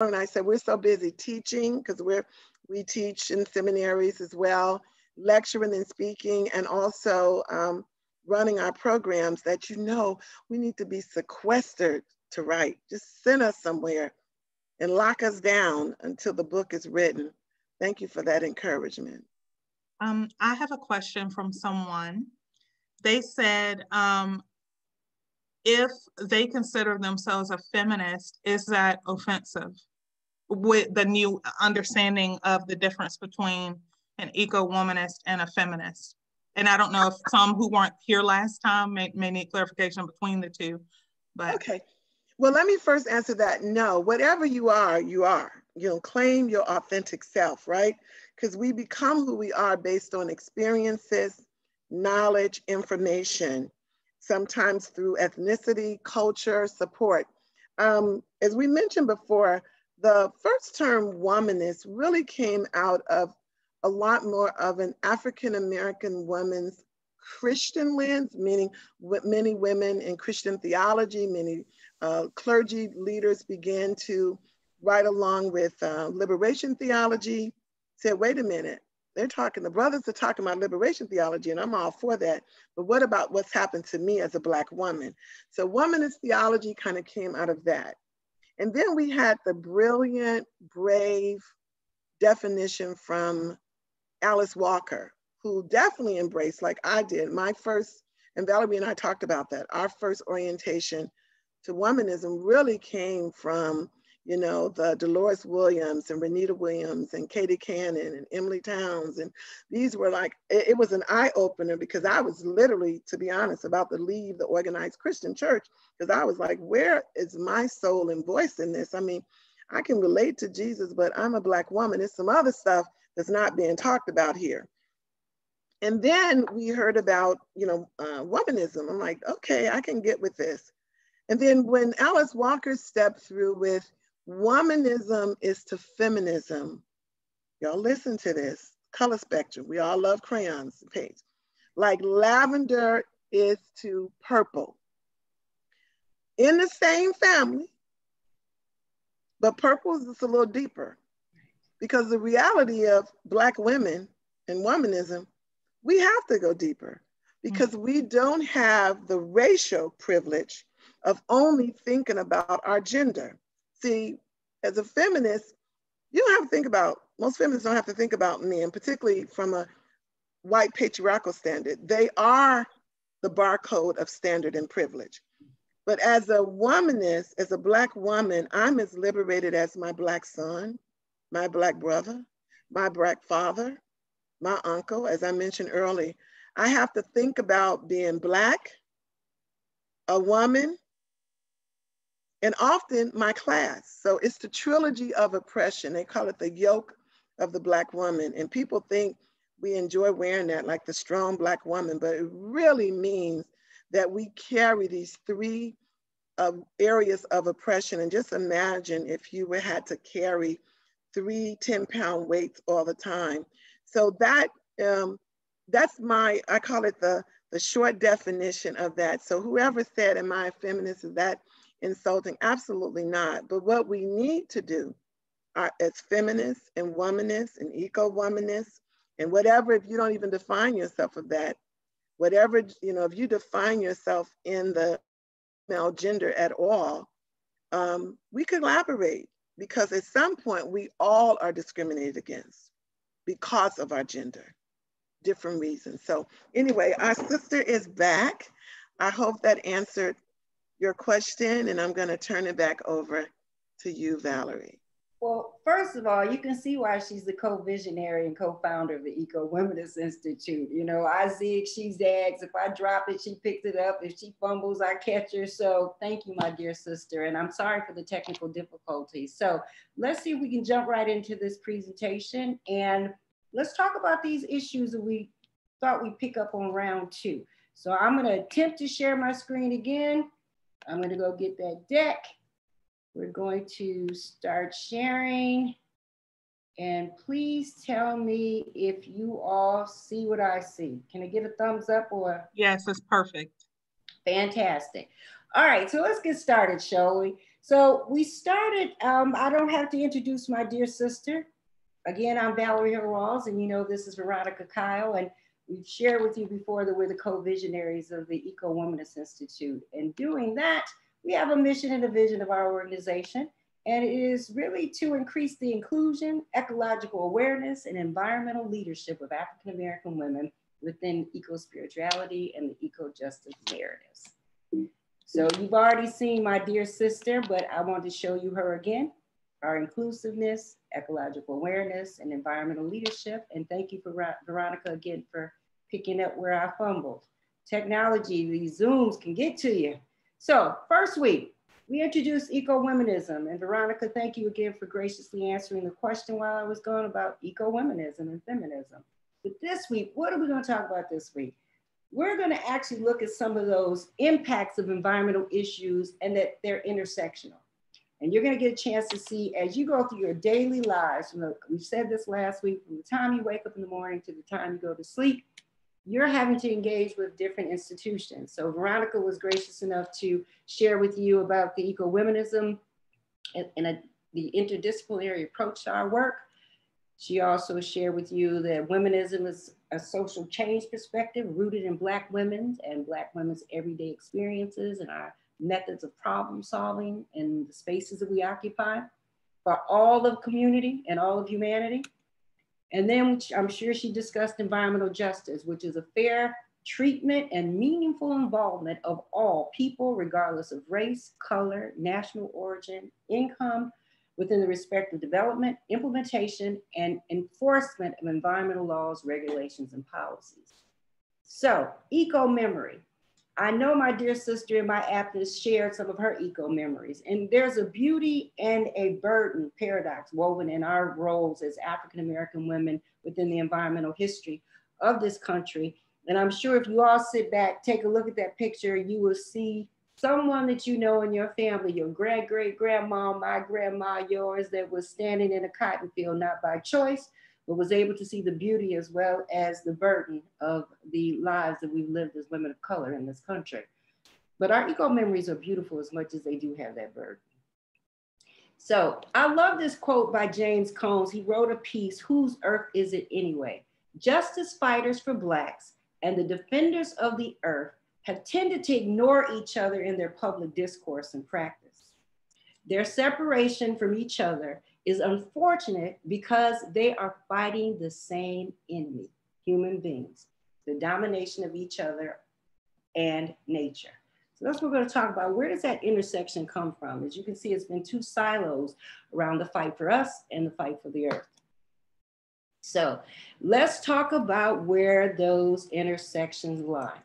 and I said, we're so busy teaching because we teach in seminaries as well, lecturing and speaking, and also running our programs that, we need to be sequestered to write. Just send us somewhere and lock us down until the book is written. Thank you for that encouragement. I have a question from someone. They said, if they consider themselves a feminist, is that offensive with the new understanding of the difference between an eco-womanist and a feminist? And I don't know if some who weren't here last time may need clarification between the two, but. Okay. Well, let me first answer that. No, whatever you are, you are. Claim your authentic self, right? Because we become who we are based on experiences, knowledge, information, sometimes through ethnicity, culture, support. As we mentioned before, the first term womanist really came out of a lot more of an African-American woman's Christian lens, meaning many women in Christian theology, many clergy leaders began to write along with liberation theology, said, wait a minute, the brothers are talking about liberation theology, and I'm all for that. But what about what's happened to me as a Black woman? So womanist theology kind of came out of that. And then we had the brilliant, brave definition from Alice Walker, who definitely embraced, like I did, my first, and Valerie and I talked about that, our first orientation to womanism really came from, the Dolores Williams and Renita Williams and Katie Cannon and Emily Towns. And these were like, it was an eye opener because I was literally, to be honest, about to leave the organized Christian church because I was like, where is my soul and voice in this? I mean, I can relate to Jesus, but I'm a Black woman. There's some other stuff that's not being talked about here. And then we heard about, womanism. I'm like, okay, I can get with this. And then when Alice Walker stepped through with womanism is to feminism, y'all listen to this, color spectrum. We all love crayons, page. Like lavender is to purple. In the same family, but purple is just a little deeper because the reality of Black women and womanism, we have to go deeper because we don't have the racial privilege of only thinking about our gender. See, as a feminist, you don't have to think about, most feminists don't have to think about men, particularly from a white patriarchal standard. They are the barcode of standard and privilege. But as a womanist, as a Black woman, I'm as liberated as my Black son, my Black brother, my Black father, my uncle, as I mentioned earlier. I have to think about being Black, a woman, and often my class. So it's the trilogy of oppression. They call it the yoke of the Black woman. And people think we enjoy wearing that, like the strong Black woman, but it really means that we carry these three areas of oppression. And just imagine if you had to carry 3 10-pound weights all the time. So that's I call it the short definition of that. So whoever said, am I a feminist, is that insulting? Absolutely not. But what we need to do as feminists and womanists and eco-womanists and whatever, if you don't even define yourself of that, whatever, if you define yourself in the male gender at all, we collaborate because at some point we all are discriminated against because of our gender, different reasons. So anyway, our sister is back. I hope that answered your question, and I'm going to turn it back over to you, Valerie. Well, first of all, you can see why she's the co-visionary and co-founder of the Ecowomanist Institute. I zig, she zags. If I drop it, she picks it up. If she fumbles, I catch her. So thank you, my dear sister. And I'm sorry for the technical difficulties. So let's see if we can jump right into this presentation. And let's talk about these issues that we thought we'd pick up on round 2. So I'm going to attempt to share my screen again. I'm going to go get that deck. We're going to start sharing. And please tell me if you all see what I see. Can I get a thumbs up or? Yes, it's perfect. Fantastic. All right, so let's get started, shall we? So we started, I don't have to introduce my dear sister. Again, I'm Valerie Rawls, and you know this is Veronica Kyle, and we've shared with you before that we're the co-visionaries of the Ecowomanism Institute. And doing that, we have a mission and a vision of our organization, and it is really to increase the inclusion, ecological awareness, and environmental leadership of African-American women within eco-spirituality and the eco-justice narratives. So you've already seen my dear sister, but I want to show you her again. Our inclusiveness, ecological awareness, and environmental leadership. And thank you for Veronica again for picking up where I fumbled. Technology, these Zooms can get to you. So first week, we introduced Ecowomanism. And Veronica, thank you again for graciously answering the question while I was going about Ecowomanism and feminism. But this week, what are we going to talk about this week? We're going to actually look at some of those impacts of environmental issues and that they're intersectional. And you're going to get a chance to see as you go through your daily lives. We said this last week, from the time you wake up in the morning to the time you go to sleep, you're having to engage with different institutions. So Veronica was gracious enough to share with you about the Ecowomanism and the interdisciplinary approach to our work. She also shared with you that womanism is a social change perspective rooted in Black women's and Black women's everyday experiences and our methods of problem solving in the spaces that we occupy for all of community and all of humanity. And then I'm sure she discussed environmental justice, which is a fair treatment and meaningful involvement of all people, regardless of race, color, national origin, income, within the respect of development, implementation, and enforcement of environmental laws, regulations, and policies. So, eco-memory. I know my dear sister in my aptness shared some of her eco-memories, and there's a beauty and a burden paradox woven in our roles as African-American women within the environmental history of this country. And I'm sure if you all sit back, take a look at that picture, you will see someone that you know in your family, your great-great-grandma, my grandma, yours, that was standing in a cotton field, not by choice, but was able to see the beauty as well as the burden of the lives that we've lived as women of color in this country. But our eco-memories are beautiful as much as they do have that burden. So I love this quote by James Combs. He wrote a piece, "Whose Earth Is It Anyway?" Justice fighters for Blacks and the defenders of the earth have tended to ignore each other in their public discourse and practice. Their separation from each other is unfortunate because they are fighting the same enemy, human beings, the domination of each other and nature. So that's what we're going to talk about. Where does that intersection come from? As you can see, it's been two silos around the fight for us and the fight for the earth. So let's talk about where those intersections lie.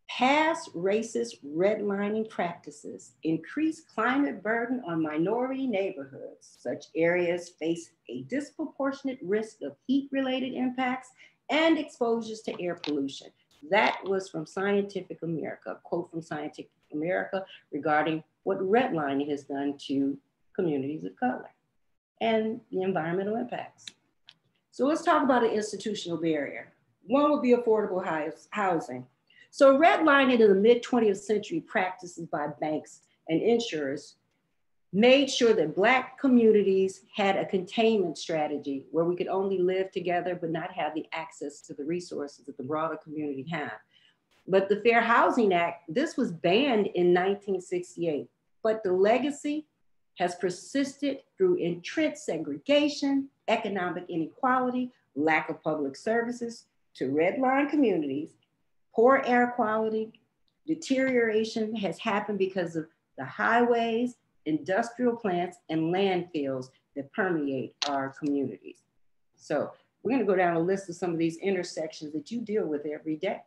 Past racist redlining practices increase climate burden on minority neighborhoods. Such areas face a disproportionate risk of heat-related impacts and exposures to air pollution. That was from Scientific America, a quote from Scientific America regarding what redlining has done to communities of color and the environmental impacts. So let's talk about an institutional barrier. One would be affordable housing. So redlining in the mid-20th century practices by banks and insurers made sure that Black communities had a containment strategy where we could only live together but not have the access to the resources that the broader community had. But the Fair Housing Act, this was banned in 1968, but the legacy has persisted through entrenched segregation, economic inequality, lack of public services to redline communities. Poor air quality, deterioration has happened because of the highways, industrial plants, and landfills that permeate our communities. So we're going to go down a list of some of these intersections that you deal with every day.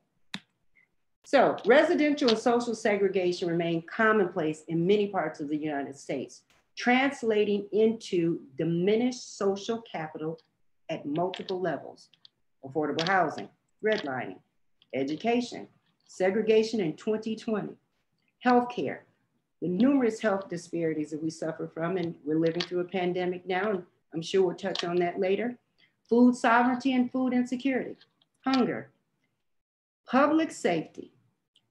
So residential and social segregation remain commonplace in many parts of the United States, translating into diminished social capital at multiple levels: affordable housing, redlining, education, segregation in 2020, healthcare, the numerous health disparities that we suffer from, and we're living through a pandemic now, and I'm sure we'll touch on that later, food sovereignty and food insecurity, hunger, public safety,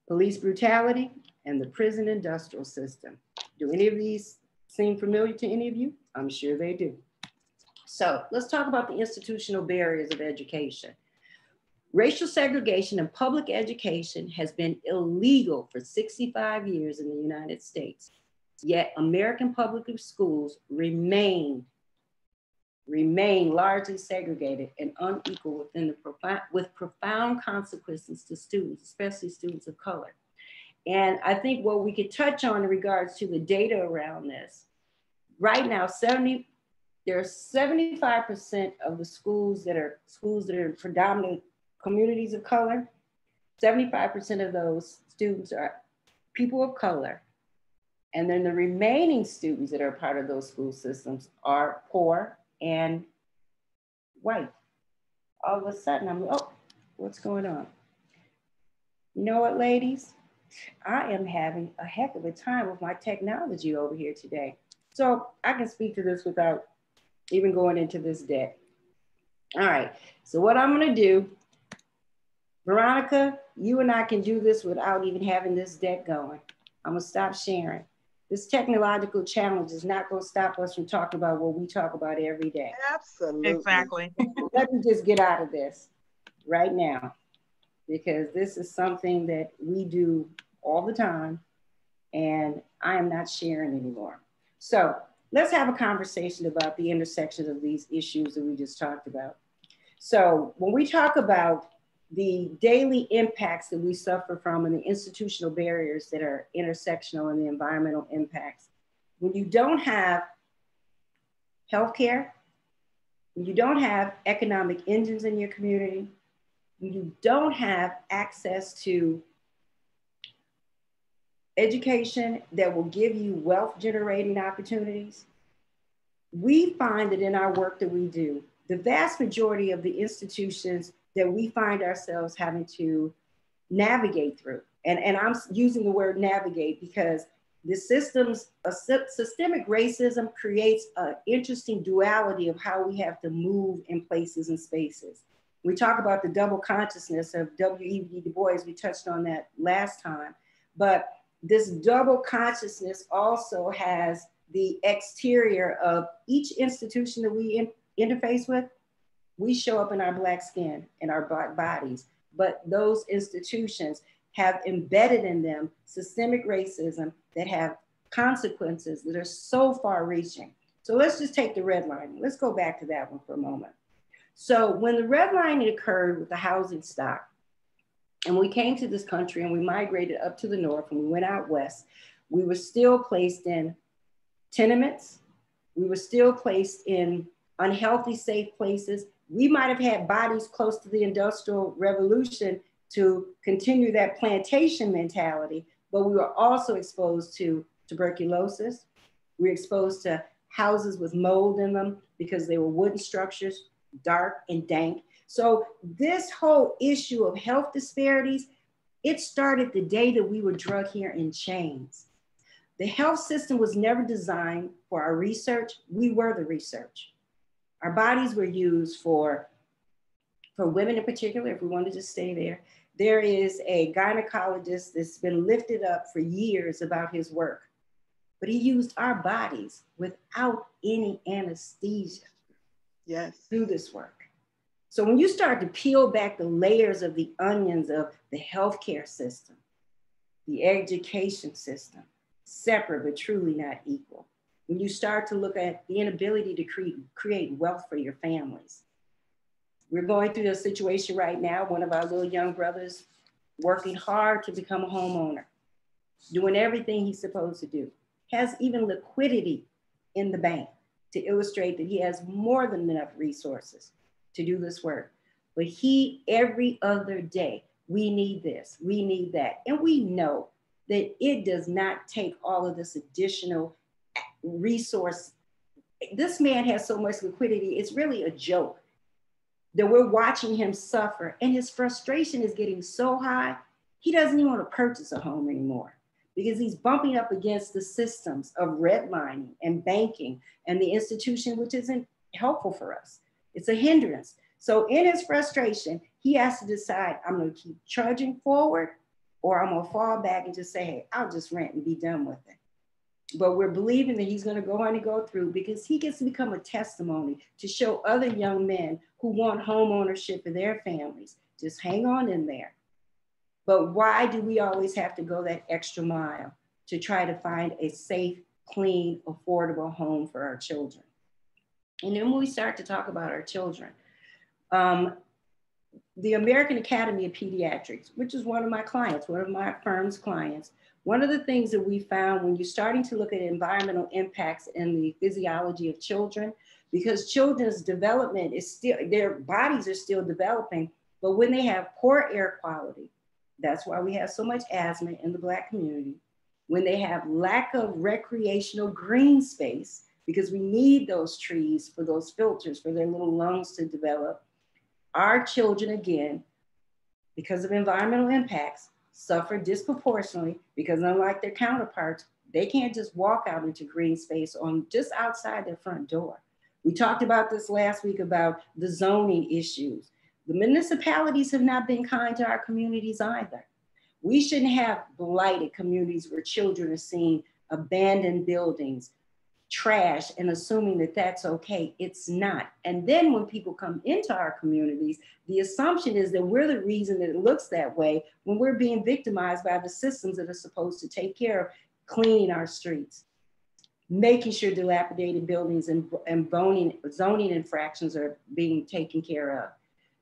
police brutality, and the prison industrial system. Do any of these seem familiar to any of you? I'm sure they do. So let's talk about the institutional barriers of education. Racial segregation in public education has been illegal for 65 years in the United States, yet American public schools remain largely segregated and unequal with profound consequences to students, especially students of color. And I think what we could touch on in regards to the data around this, right now, there are 75% of the schools that are predominant communities of color. 75% of those students are people of color. And then the remaining students that are part of those school systems are poor and white. All of a sudden, I'm like, oh, what's going on? You know what, ladies? I am having a heck of a time with my technology over here today. So I can speak to this without even going into this deck. All right, so what I'm gonna do, Veronica, you and I can do this without even having this deck going. I'm gonna stop sharing. This technological challenge is not gonna stop us from talking about what we talk about every day. Absolutely. Exactly. Let me just get out of this right now, because this is something that we do all the time and I am not sharing anymore. So let's have a conversation about the intersection of these issues that we just talked about. So when we talk about the daily impacts that we suffer from and the institutional barriers that are intersectional and the environmental impacts, when you don't have healthcare, when you don't have economic engines in your community, when you don't have access to education that will give you wealth generating opportunities, we find that in our work that we do, the vast majority of the institutions that we find ourselves having to navigate through, and I'm using the word navigate because the systemic racism creates an interesting duality of how we have to move in places and spaces. We talk about the double consciousness of W.E.B. Du Bois, we touched on that last time, but this double consciousness also has the exterior of each institution that we interface with. We show up in our Black skin, in our Black bodies, but those institutions have embedded in them systemic racism that have consequences that are so far reaching. So let's just take the redlining. Let's go back to that one for a moment. So when the redlining occurred with the housing stock, and we came to this country and we migrated up to the north and we went out west, we were still placed in tenements. We were still placed in unhealthy, safe places. We might have had bodies close to the Industrial Revolution to continue that plantation mentality, but we were also exposed to tuberculosis. We were exposed to houses with mold in them because they were wooden structures, dark and dank. So this whole issue of health disparities, it started the day that we were drug here in chains. The health system was never designed for our research. We were the research. Our bodies were used for women in particular, if we wanted to stay there. There is a gynecologist that's been lifted up for years about his work, but he used our bodies without any anesthesia. Yes. Do this work. So when you start to peel back the layers of the onions of the healthcare system, the education system, separate but truly not equal. When you start to look at the inability to create wealth for your families. We're going through a situation right now, one of our little young brothers working hard to become a homeowner, doing everything he's supposed to do, has even liquidity in the bank to illustrate that he has more than enough resources to do this work. But he, every other day, we need this, we need that. And we know that it does not take all of this additional resource. This man has so much liquidity, it's really a joke that we're watching him suffer. And his frustration is getting so high, he doesn't even want to purchase a home anymore because he's bumping up against the systems of redlining and banking and the institution, which isn't helpful for us. It's a hindrance. So in his frustration, he has to decide, I'm going to keep trudging forward or I'm going to fall back and just say, hey, I'll just rent and be done with it. But we're believing that he's going to go on and go through because he gets to become a testimony to show other young men who want home ownership of their families. Just hang on in there. But why do we always have to go that extra mile to try to find a safe, clean, affordable home for our children? And then when we start to talk about our children, the American Academy of Pediatrics, which is one of my clients, one of my firm's clients, one of the things that we found when you're starting to look at environmental impacts in the physiology of children, because children's development is still, their bodies are still developing, but when they have poor air quality, that's why we have so much asthma in the Black community. When they have lack of recreational green space, because we need those trees for those filters for their little lungs to develop, our children, again, because of environmental impacts, suffer disproportionately because unlike their counterparts, they can't just walk out into green space on just outside their front door. We talked about this last week about the zoning issues. The municipalities have not been kind to our communities either. We shouldn't have blighted communities where children are seeing abandoned buildings, trash, and assuming that that's okay. It's not. And then when people come into our communities, the assumption is that we're the reason that it looks that way when we're being victimized by the systems that are supposed to take care of cleaning our streets, making sure dilapidated buildings and zoning infractions are being taken care of.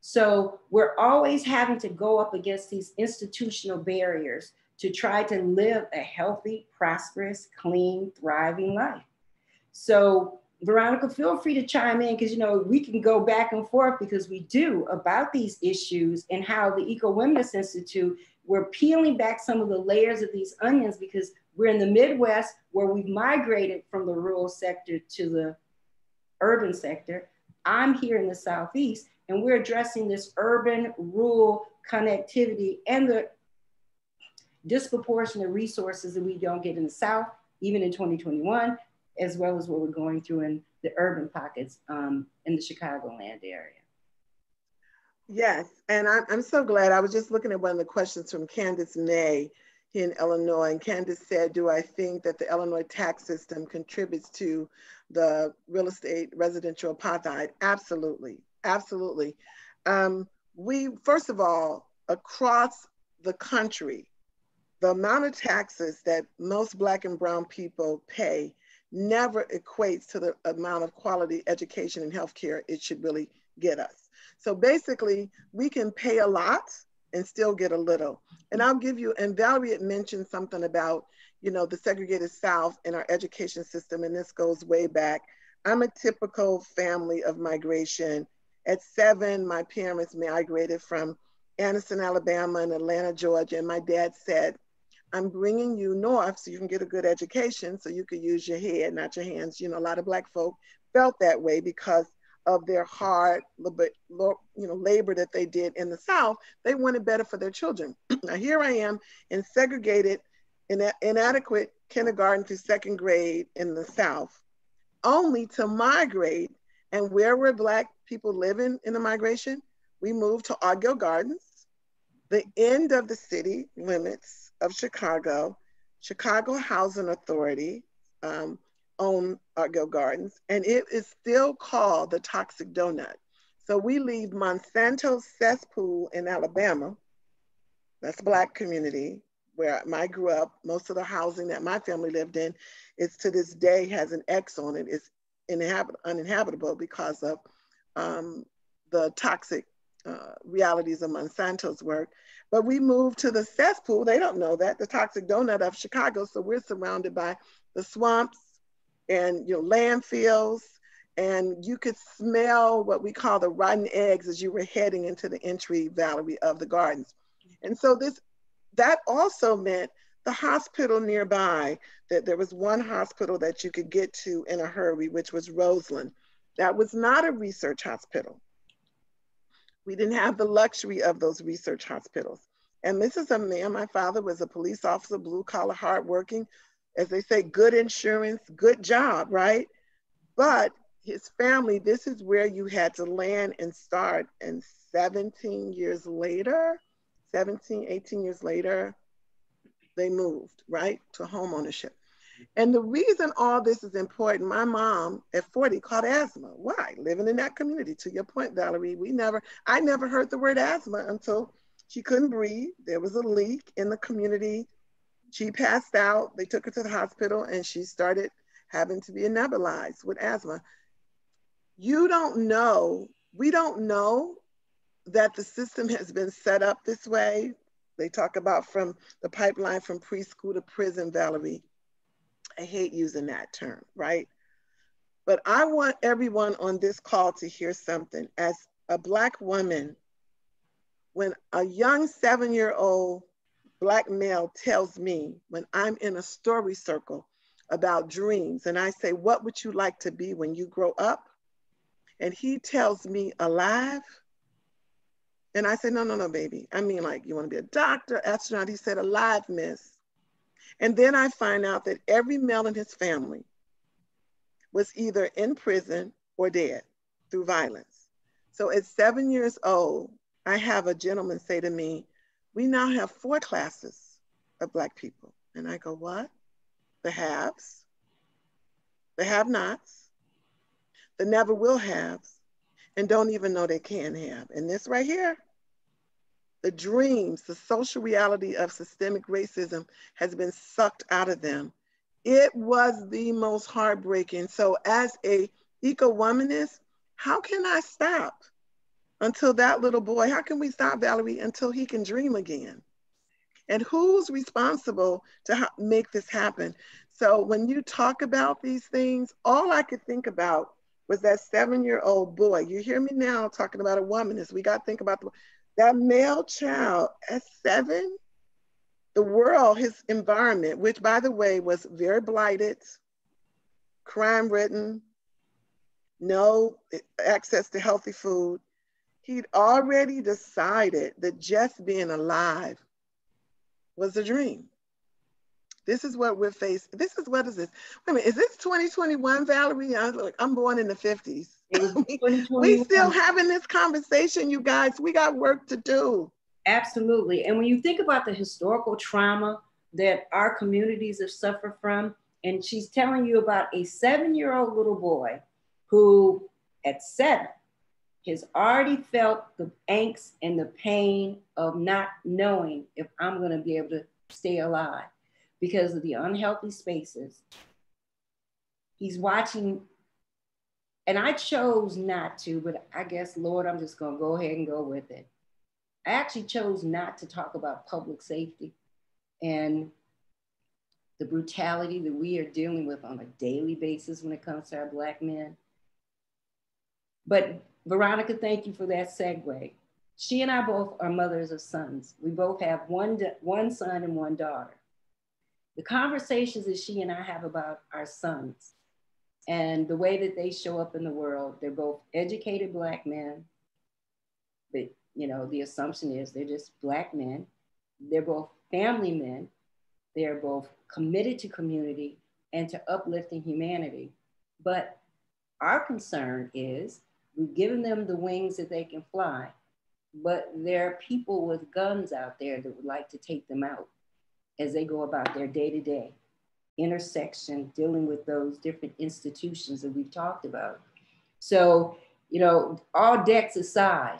So we're always having to go up against these institutional barriers to try to live a healthy, prosperous, clean, thriving life. So Veronica, feel free to chime in because, you know, we can go back and forth because we do about these issues and how the Ecowomanism Institute, we're peeling back some of the layers of these onions because we're in the Midwest where we've migrated from the rural sector to the urban sector. I'm here in the Southeast and we're addressing this urban rural connectivity and the disproportionate resources that we don't get in the South, even in 2021, as well as what we're going through in the urban pockets in the Chicagoland area. Yes, and I'm so glad. I was just looking at one of the questions from Candace May here in Illinois, and Candace said, do I think that the Illinois tax system contributes to the real estate residential apartheid? Absolutely, absolutely. We, first of all, across the country, the amount of taxes that most Black and brown people pay never equates to the amount of quality education and healthcare it should really get us. So basically, we can pay a lot and still get a little. And I'll give you, and Valerie had mentioned something about, you know, the segregated South in our education system, and this goes way back. I'm a typical family of migration. At 7, my parents migrated from Anniston, Alabama and Atlanta, Georgia, and my dad said, I'm bringing you north so you can get a good education so you could use your head, not your hands. You know, a lot of Black folk felt that way because of their hard labor that they did in the South. They wanted better for their children. Now here I am in segregated, inadequate kindergarten through 2nd grade in the South, only to migrate. And where were Black people living in the migration? We moved to Argyle Gardens, the end of the city limits of Chicago. Chicago Housing Authority own Argyle Gardens, and it is still called the Toxic Donut. So we leave Monsanto's cesspool in Alabama, that's Black community, where I grew up. Most of the housing that my family lived in is to this day has an X on it. It's uninhabitable because of the toxic realities of Monsanto's work. But we moved to the cesspool, they don't know that, the Toxic Donut of Chicago. So we're surrounded by the swamps and landfills, and you could smell what we call the rotten eggs as you were heading into the entry, Valerie, of the gardens. And so that also meant the hospital nearby, that there was one hospital that you could get to in a hurry, which was Roseland. That was not a research hospital. We didn't have the luxury of those research hospitals. And this is a man, my father was a police officer, blue collar, hardworking, as they say, good insurance, good job, right? But his family, this is where you had to land and start. And 18 years later, they moved, right, to home ownership. And the reason all this is important, my mom at 40 caught asthma. Why? Living in that community. To your point, Valerie, I never heard the word asthma until she couldn't breathe. There was a leak in the community. She passed out. They took her to the hospital and she started having to be nebulized with asthma. We don't know that the system has been set up this way. They talk about from the pipeline from preschool to prison, Valerie. I hate using that term, right? But I want everyone on this call to hear something. As a Black woman, when a young 7-year-old Black male tells me when I'm in a story circle about dreams, and I say, what would you like to be when you grow up? And he tells me alive. And I say, no, baby. I mean, like, you want to be a doctor, astronaut? He said, alive, miss. And then I find out that every male in his family was either in prison or dead through violence. So at 7 years old, I have a gentleman say to me, we now have 4 classes of Black people. And I go, what? The haves, the have-nots, the never will haves, and don't even know they can have. And this right here, the dreams, the social reality of systemic racism has been sucked out of them. It was the most heartbreaking. So as a eco-womanist, how can I stop until that little boy, how can we stop, Valerie, until he can dream again? And who's responsible to make this happen? So when you talk about these things, all I could think about was that 7-year-old boy. You hear me now talking about a womanist. We got to think about that male child at 7, the world, his environment, which by the way was very blighted, crime ridden, no access to healthy food. He'd already decided that just being alive was a dream. This is what we're facing. What is this? Wait a minute, is this 2021, Valerie? I'm born in the 50s. We still having this conversation, you guys. We got work to do. Absolutely. And when you think about the historical trauma that our communities have suffered from, and she's telling you about a 7-year-old little boy who at 7 has already felt the angst and the pain of not knowing if I'm going to be able to stay alive because of the unhealthy spaces. He's watching, and I chose not to, but I guess, Lord, I'm just going to go ahead and go with it. I actually chose not to talk about public safety and the brutality that we are dealing with on a daily basis when it comes to our Black men. But Veronica, thank you for that segue. She and I both are mothers of sons. We both have one son and one daughter. The conversations that she and I have about our sons and the way that they show up in the world, they're both educated Black men, but you know, the assumption is they're just Black men. They're both family men. They're both committed to community and to uplifting humanity. But our concern is we've given them the wings that they can fly, but there are people with guns out there that would like to take them out as they go about their day-to-day intersection, dealing with those different institutions that we've talked about. So, you know, all decks aside,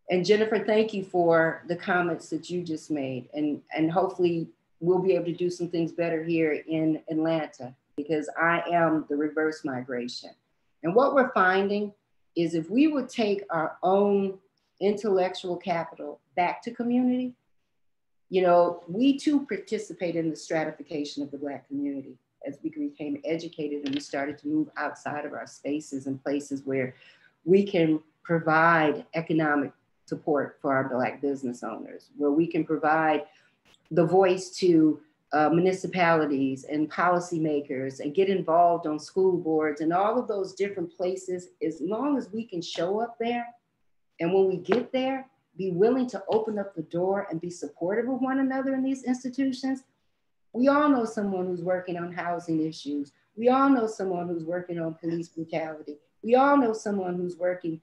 and Jennifer, thank you for the comments that you just made. And hopefully we'll be able to do some things better here in Atlanta because I am the reverse migration. And what we're finding is if we would take our own intellectual capital back to community, you know, we too participate in the stratification of the Black community as we became educated and we started to move outside of our spaces and places where we can provide economic support for our Black business owners, where we can provide the voice to municipalities and policymakers and get involved on school boards and all of those different places, as long as we can show up there. And when we get there, be willing to open up the door and be supportive of one another in these institutions. We all know someone who's working on housing issues. We all know someone who's working on police brutality. We all know someone who's working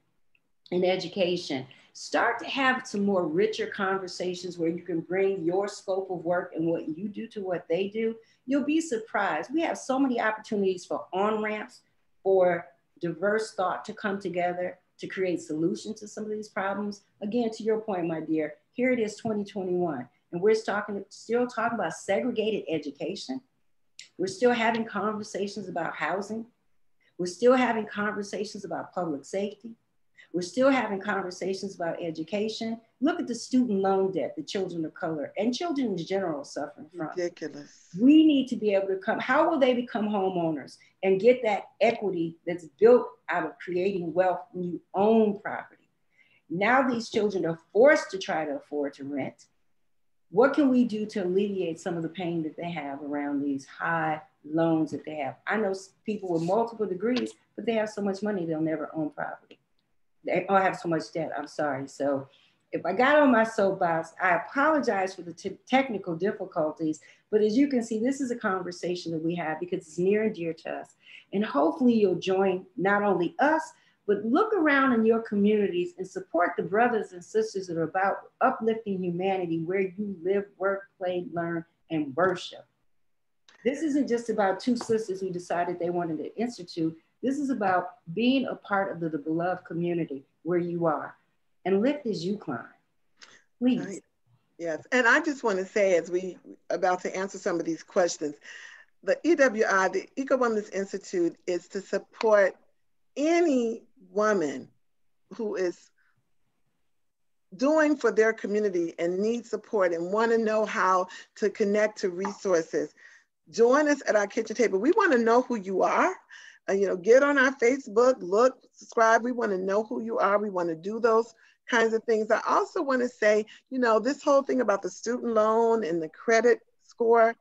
in education. Start to have some more richer conversations where you can bring your scope of work and what you do to what they do. You'll be surprised. We have so many opportunities for on-ramps, for diverse thought to come together to create solutions to some of these problems. Again, to your point, my dear, here it is 2021, and we're still talking about segregated education. We're still having conversations about housing. We're still having conversations about public safety. We're still having conversations about education. Look at the student loan debt that children of color and children in general suffering from. Ridiculous. We need to be able to how will they become homeowners and get that equity that's built out of creating wealth when you own property? Now these children are forced to try to afford to rent. What can we do to alleviate some of the pain that they have around these high loans that they have? I know people with multiple degrees, but they have so much money, they'll never own property. They all have so much debt, I'm sorry. So if I got on my soapbox, I apologize for the technical difficulties, but as you can see, this is a conversation that we have because it's near and dear to us. And hopefully you'll join not only us, but look around in your communities and support the brothers and sisters that are about uplifting humanity where you live, work, play, learn, and worship. This isn't just about two sisters who decided they wanted to institute. This is about being a part of the beloved community where you are, and lift as you climb. Please. Right. Yes, and I just want to say, as we about to answer some of these questions, the EWI, the Ecowomanism Institute, is to support any woman who is doing for their community and needs support and want to know how to connect to resources. Join us at our kitchen table. We want to know who you are. Get on our Facebook, look, subscribe. We want to know who you are. We want to do those kinds of things. I also want to say, this whole thing about the student loan and the credit score,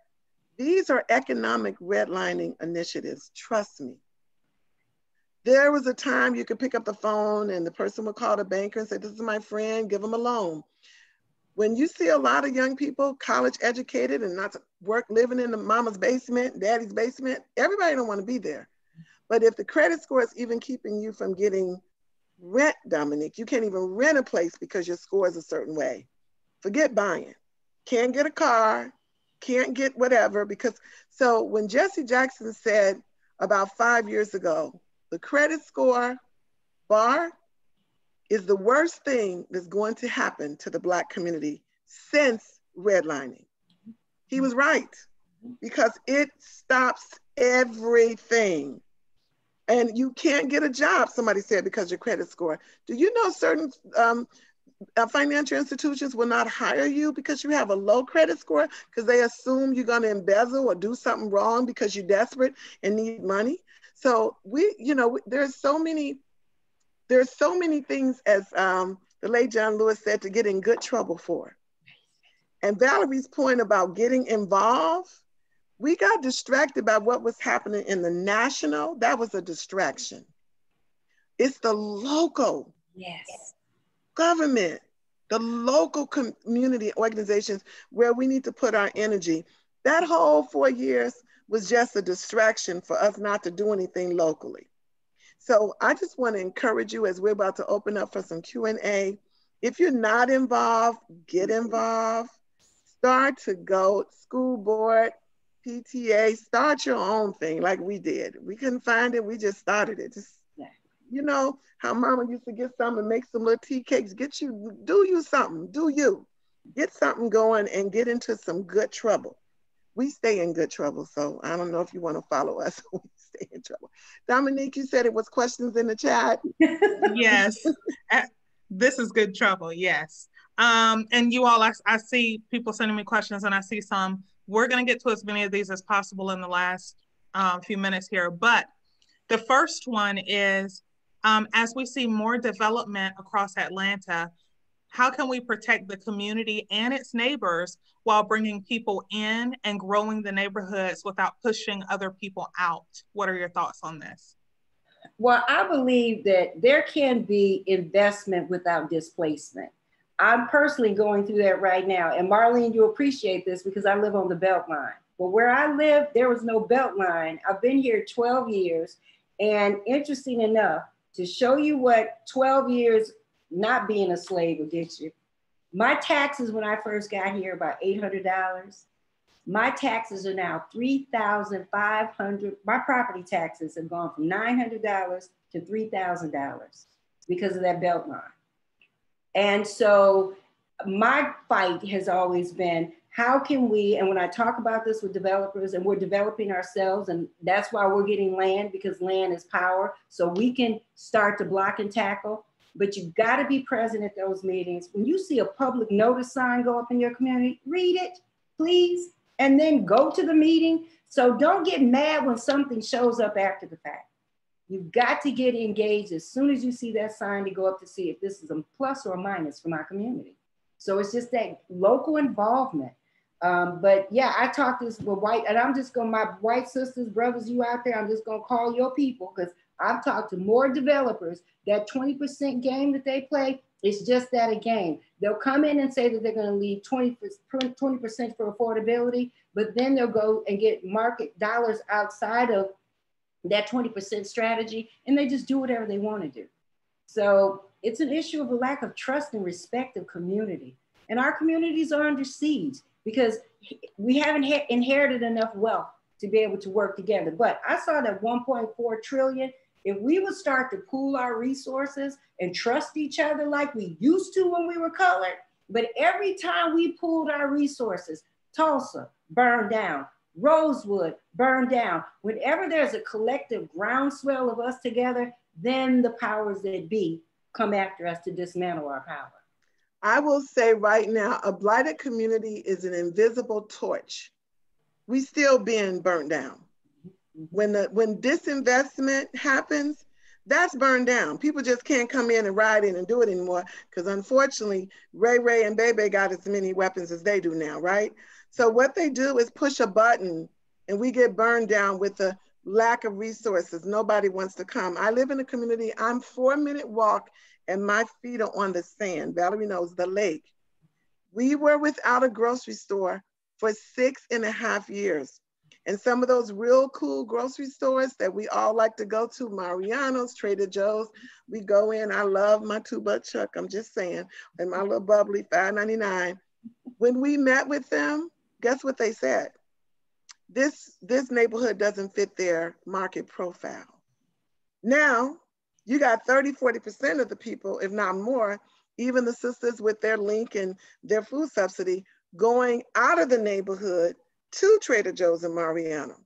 these are economic redlining initiatives. Trust me. There was a time you could pick up the phone and the person would call the banker and say, this is my friend, give them a loan. When you see a lot of young people, college educated and not to work, living in the mama's basement, daddy's basement, everybody don't want to be there. But if the credit score is even keeping you from getting rent, Dominique, you can't even rent a place because your score is a certain way. Forget buying. Can't get a car, can't get whatever. So when Jesse Jackson said about 5 years ago, the credit score bar is the worst thing that's going to happen to the Black community since redlining. He was right, because it stops everything. And you can't get a job, somebody said, because your credit score. Do you know certain financial institutions will not hire you because you have a low credit score, because they assume you're going to embezzle or do something wrong because you're desperate and need money? So there's so many things, as the late John Lewis said, to get in good trouble for. And Valerie's point about getting involved, we got distracted by what was happening in the national. That was a distraction. It's the local government, the local community organizations where we need to put our energy. That whole 4 years was just a distraction for us not to do anything locally. So I just want to encourage you, as we're about to open up for some Q&A, if you're not involved, get involved. Start to go school board, PTA, start your own thing like we did. We couldn't find it, we just started it. Just, how mama used to get some and make some little tea cakes, do you something, get something going and get into some good trouble. We stay in good trouble, so I don't know if you want to follow us. We stay in trouble. Dominique, you said it was questions in the chat. Yes, this is good trouble, yes. And you all, I see people sending me questions, and I see some. We're going to get to as many of these as possible in the last few minutes here. But the first one is, as we see more development across Atlanta, how can we protect the community and its neighbors while bringing people in and growing the neighborhoods without pushing other people out? What are your thoughts on this? Well, I believe that there can be investment without displacement. I'm personally going through that right now. And Marlene, you appreciate this because I live on the Beltline. But where I live, there was no Beltline. I've been here 12 years. And interesting enough, to show you what 12 years not being a slave will get you. My taxes when I first got here, about $800. My taxes are now $3,500. My property taxes have gone from $900 to $3,000 because of that belt line. And so my fight has always been, how can we, and when I talk about this with developers, and we're developing ourselves, and that's why we're getting land, because land is power, so we can start to block and tackle, but you've got to be present at those meetings. When you see a public notice sign go up in your community, read it, please, and then go to the meeting. So don't get mad when something shows up after the fact. You've got to get engaged as soon as you see that sign to go up to see if this is a plus or a minus for my community. So it's just that local involvement. But yeah, I talk this with white, and I'm just going, my white sisters, brothers, you out there, I'm just going to call your people, because I've talked to more developers. That 20% game that they play, it's just that, a game. They'll come in and say that they're going to leave 20% for affordability, but then they'll go and get market dollars outside of that 20% strategy, and they just do whatever they want to do. So it's an issue of a lack of trust and respect of community. And our communities are under siege because we haven't inherited enough wealth to be able to work together. But I saw that 1.4 trillion. If we would start to pool our resources and trust each other like we used to when we were colored, but every time we pooled our resources, Tulsa burned down, Rosewood burned down. Whenever there's a collective groundswell of us together, then the powers that be come after us to dismantle our power. I will say right now, a blighted community is an invisible torch. We still being burnt down. When disinvestment happens, that's burned down. People just can't come in and ride in and do it anymore, because unfortunately, Ray and Bebe got as many weapons as they do now, right? So what they do is push a button and we get burned down with the lack of resources. Nobody wants to come. I live in a community, I'm 4-minute walk and my feet are on the sand. Valerie knows the lake. We were without a grocery store for 6.5 years. And some of those real cool grocery stores that we all like to go to, Mariano's, Trader Joe's, we go in, I love my 2-buck chuck, I'm just saying, and my little bubbly, $5.99. When we met with them, guess what they said? This neighborhood doesn't fit their market profile. Now, you got 30–40% of the people, if not more, even the sisters with their link and their food subsidy, going out of the neighborhood to Trader Joe's and Mariano.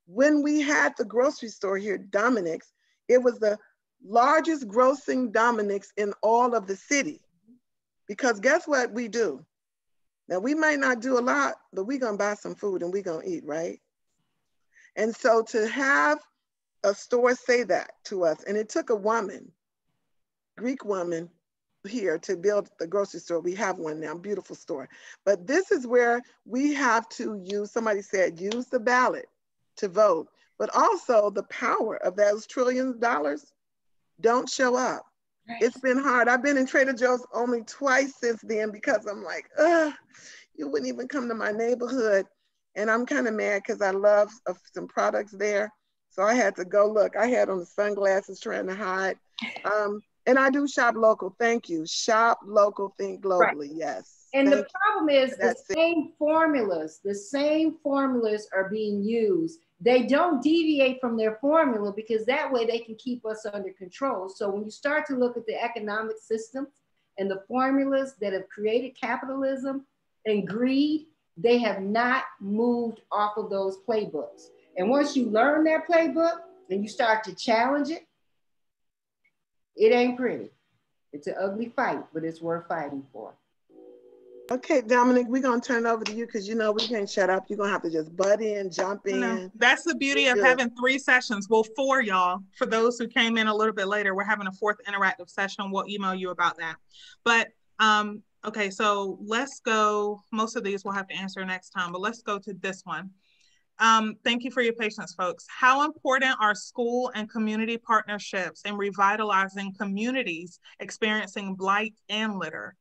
When we had the grocery store here, Dominic's, it was the largest grossing Dominic's in all of the city. Because guess what we do? Now, we might not do a lot, but we're gonna buy some food and we're gonna eat, right? And so to have a store say that to us, and it took a woman, Greek woman, here to build the grocery store. We have one now, beautiful store. But this is where we have to use, somebody said, use the ballot to vote, but also the power of those trillions of dollars don't show up. Right. It's been hard. I've been in Trader Joe's only twice since then because I'm like, you wouldn't even come to my neighborhood. And I'm kind of mad because I love some products there. So I had to go look. I had on the sunglasses trying to hide. And I do shop local. Thank you. Shop local, think globally. Right. Yes. And the problem is the same formulas are being used. They don't deviate from their formula because that way they can keep us under control. So when you start to look at the economic systems and the formulas that have created capitalism and greed, they have not moved off of those playbooks. And once you learn that playbook and you start to challenge it, it ain't pretty. It's an ugly fight, but it's worth fighting for. Okay, Dominic, we're going to turn it over to you because you know we can't shut up. You're going to have to just butt in, jump in. No, that's the beauty of having 3 sessions. Well, 4, y'all. For those who came in a little bit later, we're having a 4th interactive session. We'll email you about that. But okay, so let's go. Most of these we'll have to answer next time, but let's go to this one. Thank you for your patience, folks. How important are school and community partnerships in revitalizing communities experiencing blight and litter?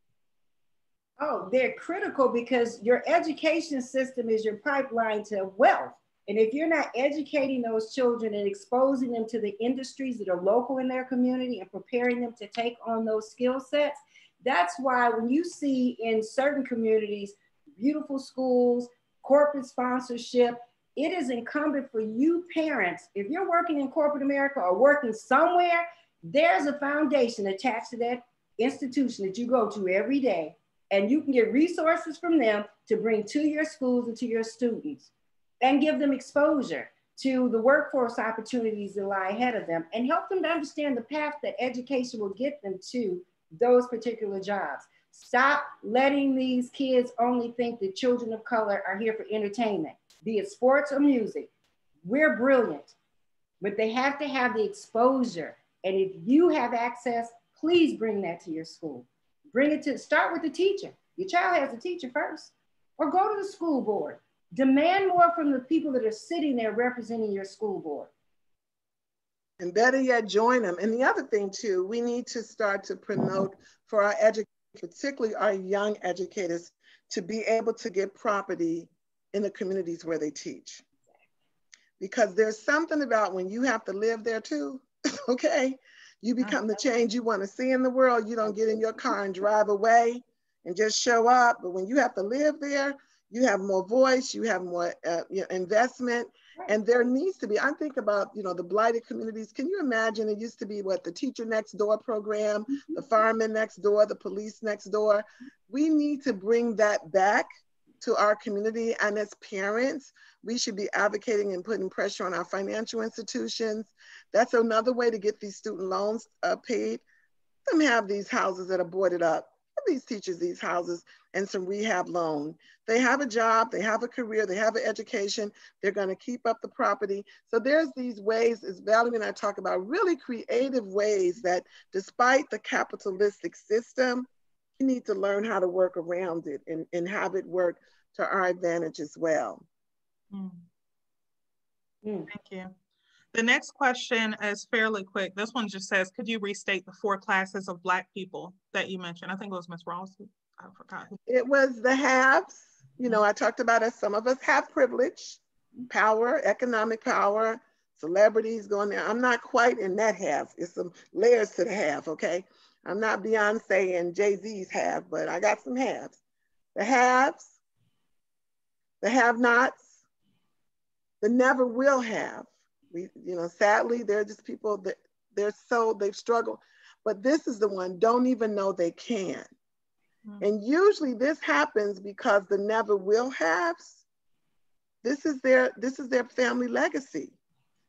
Oh, they're critical because your education system is your pipeline to wealth. And if you're not educating those children and exposing them to the industries that are local in their community and preparing them to take on those skill sets, that's why when you see in certain communities, beautiful schools, corporate sponsorship, it is incumbent for you parents, if you're working in corporate America or working somewhere, there's a foundation attached to that institution that you go to every day, and you can get resources from them to bring to your schools and to your students and give them exposure to the workforce opportunities that lie ahead of them and help them to understand the path that education will get them to those particular jobs. Stop letting these kids only think that children of color are here for entertainment, be it sports or music. We're brilliant, but they have to have the exposure. And if you have access, please bring that to your school. Bring it to, start with the teacher. Your child has a teacher first, or go to the school board. Demand more from the people that are sitting there representing your school board. And better yet, join them. And the other thing too, we need to start to promote for our educators, particularly our young educators, to be able to get property in the communities where they teach. Because there's something about when you have to live there too, okay? You become the change you want to see in the world. You don't get in your car and drive away and just show up. But when you have to live there, you have more voice, you have more investment, and there needs to be, I think about, the blighted communities. Can you imagine, it used to be what, the teacher next door program, the fireman next door, the police next door. We need to bring that back to our community, and as parents, we should be advocating and putting pressure on our financial institutions. That's another way to get these student loans paid. Let them have these houses that are boarded up. Give these teachers these houses and some rehab loan. They have a job, they have a career, they have an education, they're gonna keep up the property. So there's these ways, as Valerie and I talk about, really creative ways that despite the capitalistic system, we need to learn how to work around it and have it work to our advantage as well. Thank you. The next question is fairly quick. This one just says, could you restate the 4 classes of Black people that you mentioned? I think it was Ms. Rawls. I forgot. It was the haves. I talked about it. Some of us have privilege, power, economic power, celebrities going there. I'm not quite in that have. It's some layers to the have, okay? I'm not Beyonce and Jay-Z's have, but I got some haves. The haves, the have-nots, the never will have. Sadly, they're just people that they've struggled. But this is the one, don't even know they can. And usually this happens because the never will haves, this is their family legacy.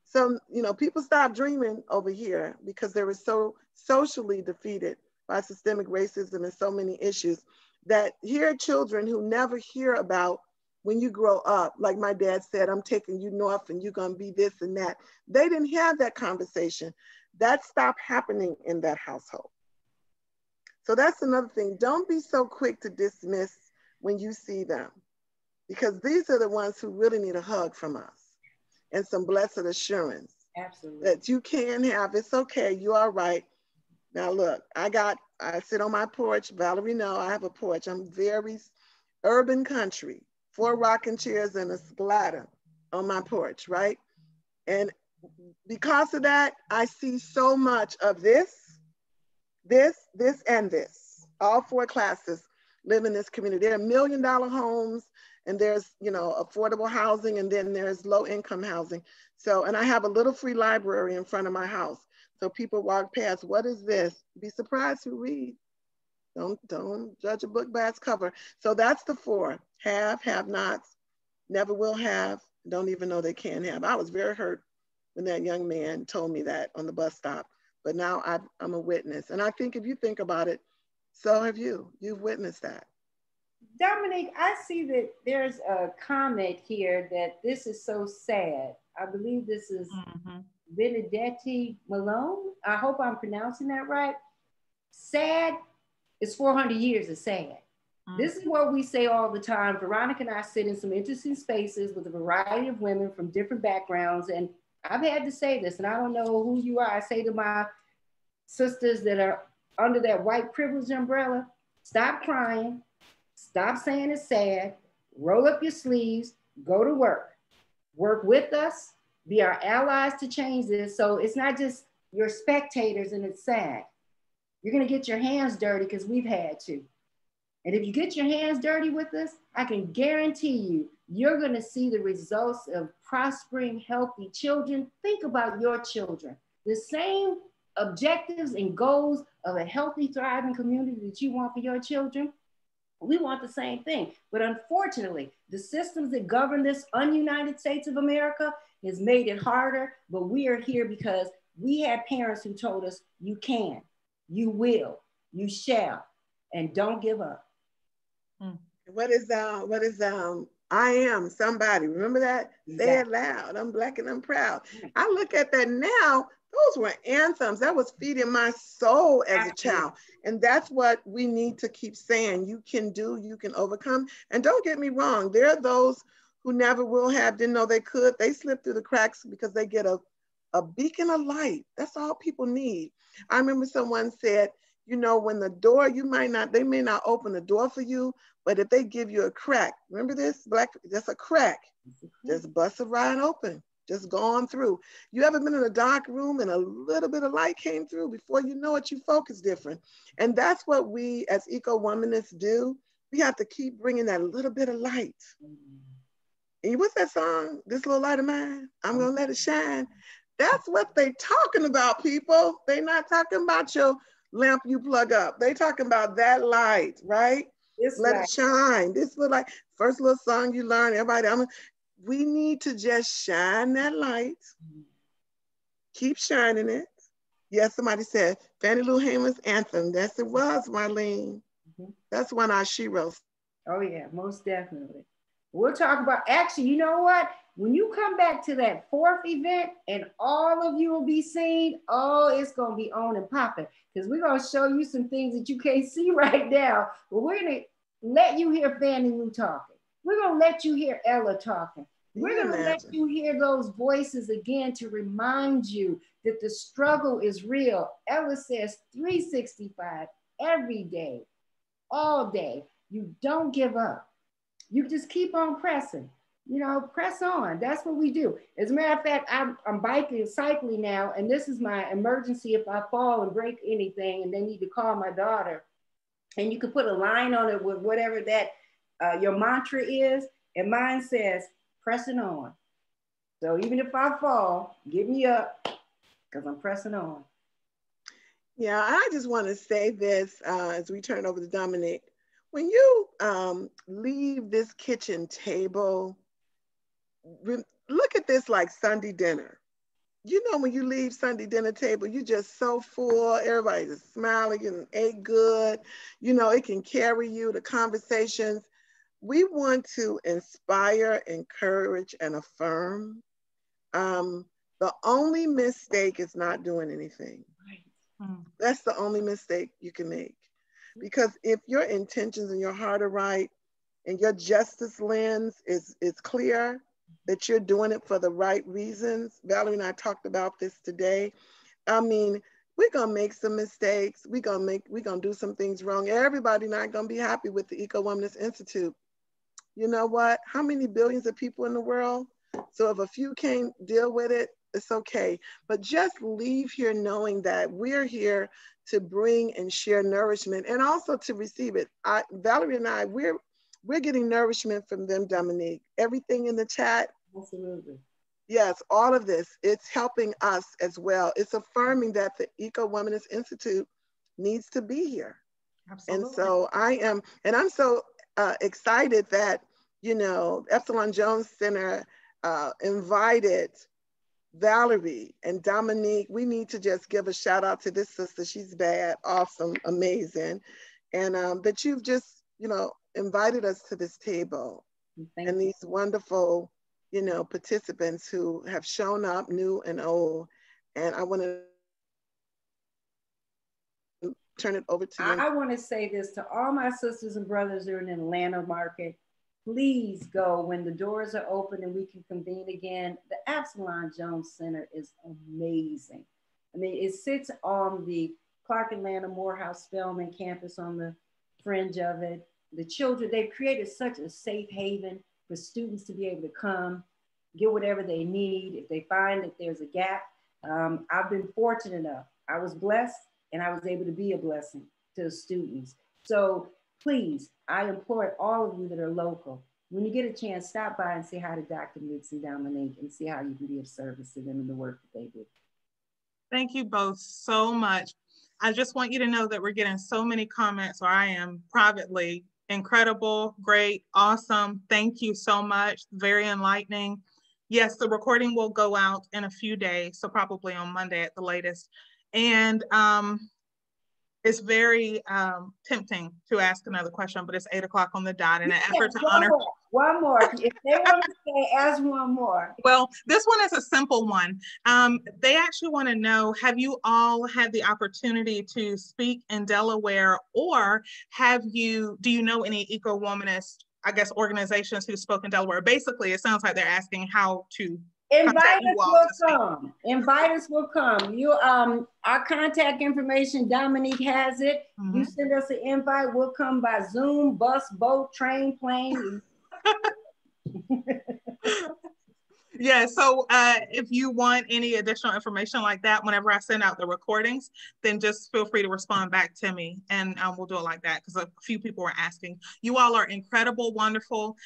So, people stop dreaming over here because they were so socially defeated by systemic racism and so many issues that here are children who never hear about when you grow up, like my dad said, I'm taking you north and you're gonna be this and that. They didn't have that conversation. That stopped happening in that household. So that's another thing. Don't be so quick to dismiss when you see them, because these are the ones who really need a hug from us and some blessed assurance. Absolutely. That you can have, it's okay, you are right. Now look, I sit on my porch, Valerie know I have a porch. I'm very urban country, 4 rocking chairs and a splatter on my porch, right? And because of that, I see so much of this, and this. All 4 classes live in this community. There are $1 million homes, and there's, affordable housing, and then there's low income housing. So, and I have a little free library in front of my house. So people walk past, what is this? Be surprised who read. Don't judge a book by its cover. So that's the 4, have nots, never will have, don't even know they can have. I was very hurt when that young man told me that on the bus stop, but now I'm a witness. And I think if you think about it, so have you. You've witnessed that. Dominique, I see that there's a comment here that this is so sad. I believe this is Benedetti Malone. I hope I'm pronouncing that right. Sad is 400 years of sad. This is what we say all the time. Veronica and I sit in some interesting spaces with a variety of women from different backgrounds. And I've had to say this, and I don't know who you are. I say to my sisters that are under that white privilege umbrella, stop crying, stop saying it's sad, roll up your sleeves, go to work. work with us, be our allies to change this. So it's not just your spectators and it's sad. You're gonna get your hands dirty because we've had to. And if you get your hands dirty with us, I can guarantee you, you're gonna see the results of prospering, healthy children. Think about your children. The same objectives and goals of a healthy, thriving community that you want for your children, we want the same thing. But unfortunately, the systems that govern this un-United States of America has made it harder, but we are here because we had parents who told us, you can, you will, you shall, and don't give up. What is I am somebody. Remember that? Exactly. Say it loud. I'm Black and I'm proud. I look at that now. Those were anthems. That was feeding my soul as a child. And that's what we need to keep saying. You can do, you can overcome. And don't get me wrong. There are those who never will have, didn't know they could. They slip through the cracks because they get a beacon of light. That's all people need. I remember someone said, you know, when the door, they may not open the door for you, but if they give you a crack, remember this, that's a crack. Just bust it right open, just gone through. You ever been in a dark room and a little bit of light came through? Before you know it, you focus different. And that's what we as eco-womanists do. We have to keep bringing that little bit of light. And what's that song? This little light of mine, I'm gonna let it shine. That's what they talking about, people. They not talking about your lamp you plug up. They talking about that light, right? Let it shine. This little light, first little song you learn, everybody, we need to just shine that light. Keep shining it. Yes, somebody said, Fannie Lou Hamer's anthem. Yes, it was, Marlene. That's one our sheroes. Oh yeah, most definitely. We'll talk about, actually, you know what? When you come back to that fourth event and all of you will be seen, oh, it's going to be on and popping because we're going to show you some things that you can't see right now. But we're going to let you hear Fannie Lou talking. We're going to let you hear Ella talking. We're going to let you hear those voices again to remind you that the struggle is real. Ella says 365 every day, all day. You don't give up. You just keep on pressing. You know, press on. That's what we do. As a matter of fact, I'm cycling now, and this is my emergency if I fall and break anything and they need to call my daughter. And you can put a line on it with whatever that your mantra is. And mine says, pressing on. So even if I fall, get me up because I'm pressing on. Yeah, I just want to say this as we turn over to Dominique. When you leave this kitchen table, look at this like Sunday dinner. You know, when you leave Sunday dinner table, you're just so full, everybody's smiling and ate good. You know, it can carry you to conversations. We want to inspire, encourage, and affirm. The only mistake is not doing anything. That's the only mistake you can make. Because if your intentions and your heart are right and your justice lens is clear, that you're doing it for the right reasons. Valerie and I talked about this today. I mean, we're gonna make some mistakes. We're gonna do some things wrong. Everybody not gonna be happy with the Ecowomanist Institute. You know what? How many billions of people in the world? So if a few can't deal with it, it's okay. But just leave here knowing that we're here to bring and share nourishment and also to receive it. Valerie and I, we're getting nourishment from them, Dominique. Everything in the chat. Absolutely. Yes, all of this, it's helping us as well. It's affirming that the Ecowomanist Institute needs to be here. Absolutely. And so I'm so excited that, you know, Epsilon Jones Center invited Valerie and Dominique. We need to just give a shout out to this sister. She's bad, awesome, amazing. And that you've just, you know, invited us to this table. Thank and you. These wonderful, you know, participants who have shown up, new and old. And I want to turn it over to you. I want to say this to all my sisters and brothers who are in the Atlanta market. Please go when the doors are open and we can convene again. The Epsilon Jones Center is amazing. I mean, it sits on the Clark Atlanta Morehouse Spelman campus on the fringe of it. The children, they've created such a safe haven for students to be able to come. get whatever they need. If they find that there's a gap, I've been fortunate enough. I was blessed and I was able to be a blessing to the students. So please, I implore all of you that are local, when you get a chance, stop by and say hi to Dr. Mix and Dominique and see how you can be of service to them in the work that they do. Thank you both so much. I just want you to know that we're getting so many comments, or I am privately. Incredible, great, awesome. Thank you so much. Very enlightening. Yes, the recording will go out in a few days, so probably on Monday at the latest. And it's very tempting to ask another question, but it's 8 o'clock on the dot in an effort to honor. One more. If they want to say, ask one more. Well, this one is a simple one. They actually want to know, have you all had the opportunity to speak in Delaware, or do you know any eco-womanist, I guess, organizations who spoke in Delaware? Basically, it sounds like they're asking how to invite us will come. Invite us will come. You our contact information, Dominique has it. Mm-hmm. You send us an invite, we'll come by Zoom, bus, boat, train, plane. Yeah, so if you want any additional information like that, whenever I send out the recordings, then just feel free to respond back to me, and we'll do it like that, because a few people were asking. You all are incredible, wonderful.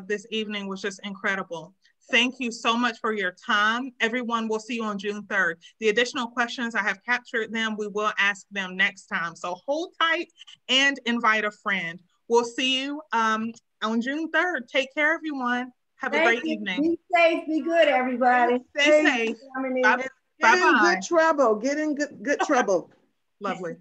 This evening was just incredible. Thank you so much for your time. Everyone, we'll see you on June 3rd. The additional questions, I have captured them. We will ask them next time. So hold tight and invite a friend. We'll see you on June 3rd. Take care, everyone. Have a great evening. Be safe, be good, everybody. Stay safe. Bye-bye. Get in good trouble. Lovely.